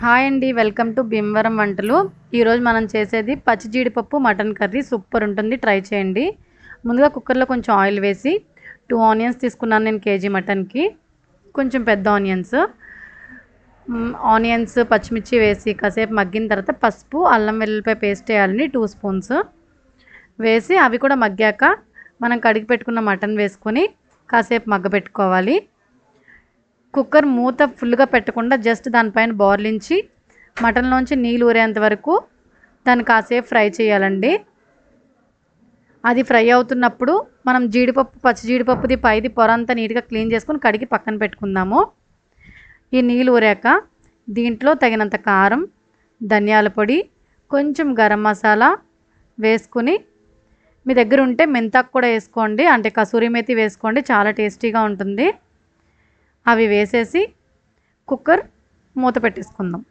Hi అండి, welcome to Bhimavaram వంటలు. ఈరోజు మనం చేసేది పచ్చి జీడిపప్పు మటన్ కర్రీ. సూపర్ ఉంటుంది, ట్రై చేయండి. ముందుగా కుక్కర్లో కొంచెం ఆయిల్ వేసి 2 ఆనియన్స్ తీసుకున్నాను నేను కేజీ మటన్కి. కొంచెం పెద్ద ఆనియన్స్ పచ్చిమిర్చి వేసి కాసేపు మగ్గిన తర్వాత పసుపు అల్లం వెల్లుల్లిపాయ పేస్ట్ వేయాలండి 2 స్పూన్స్ వేసి అవి కూడా మగ్గాక మనం కడిగి పెట్టుకున్న మటన్ వేసుకొని కాసేపు మగ్గబెట్టుకోవాలి. కుక్కర్ మూత ఫుల్గా పెట్టకుండా జస్ట్ దానిపైన బోర్లించి మటన్లోంచి నీళ్ళు ఊరేంత వరకు దాన్ని కాసేపు ఫ్రై చేయాలండి. అది ఫ్రై అవుతున్నప్పుడు మనం పచ్చి జీడిపప్పుది పైది పొర అంతా నీట్గా క్లీన్ చేసుకొని కడిగి పక్కన పెట్టుకుందాము. ఈ నీళ్ళు ఊరాక దీంట్లో తగినంత కారం, ధనియాల పొడి, కొంచెం గరం మసాలా వేసుకుని, మీ దగ్గర ఉంటే మెంతాకు కూడా వేసుకోండి, అంటే కసూరి మేతి వేసుకోండి, చాలా టేస్టీగా ఉంటుంది. అవి వేసేసి కుక్కర్ మూత పెట్టేసుకుందాం.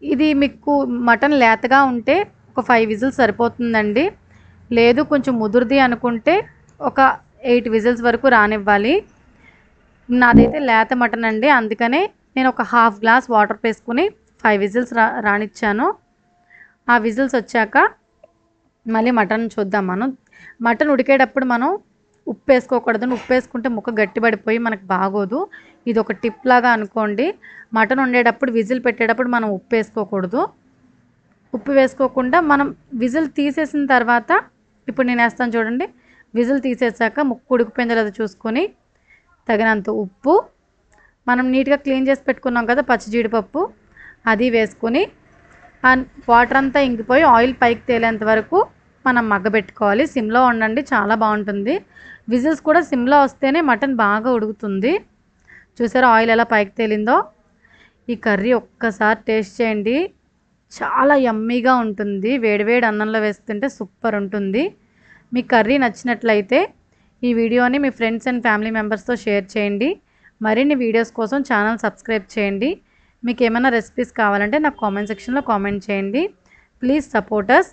ఇది మీకు మటన్ లేతగా ఉంటే ఒక 5 విజిల్స్ సరిపోతుందండి. లేదు కొంచెం ముదురుది అనుకుంటే ఒక 8 విజిల్స్ వరకు రానివ్వాలి. నాదైతే లేత మటన్ అండి, అందుకనే నేను ఒక ½ గ్లాస్ వాటర్ వేసుకుని 5 విజిల్స్ రానిచ్చాను. ఆ విజిల్స్ వచ్చాక మళ్ళీ మటన్ చూద్దాం. మటన్ ఉడికేటప్పుడు మనం ఉప్పు వేసుకోకూడదు. ఉప్పు వేసుకుంటే ముక్క గట్టిపడిపోయి మనకు బాగోదు. ఇది ఒక టిప్ లాగా అనుకోండి. మటన్ వండేటప్పుడు విజిల్ పెట్టేటప్పుడు మనం ఉప్పు వేసుకోకూడదు. ఉప్పు వేసుకోకుండా మనం విజిల్ తీసేసిన తర్వాత, ఇప్పుడు నేను వేస్తాను చూడండి, విజిల్ తీసేసాక ముక్క ఉడికిపోయిందో లేదో చూసుకొని తగినంత ఉప్పు, మనం నీట్గా క్లీన్ చేసి పెట్టుకున్నాం కదా పచ్చి జీడిపప్పు, అది వేసుకొని వాటర్ అంతా ఇంకిపోయి ఆయిల్ పైకి తేలేంత వరకు మనం మగ్గబెట్టుకోవాలి. సిమ్లో ఉండండి, చాలా బాగుంటుంది. విజిల్స్ కూడా సిమ్లో వస్తేనే మటన్ బాగా ఉడుకుతుంది. చూసారా ఆయిల్ ఎలా పైకి తేలిందో. ఈ కర్రీ ఒక్కసారి టేస్ట్ చేయండి, చాలా యమ్మీగా ఉంటుంది. వేడివేడి అన్నంలో వేస్తుంటే సూపర్ ఉంటుంది. మీ కర్రీ నచ్చినట్లయితే ఈ వీడియోని మీ ఫ్రెండ్స్ అండ్ ఫ్యామిలీ మెంబర్స్తో షేర్ చేయండి. మరిన్ని వీడియోస్ కోసం ఛానల్ సబ్స్క్రైబ్ చేయండి. మీకు ఏమైనా రెసిపీస్ కావాలంటే నాకు కామెంట్ సెక్షన్లో కామెంట్ చేయండి. Please support us.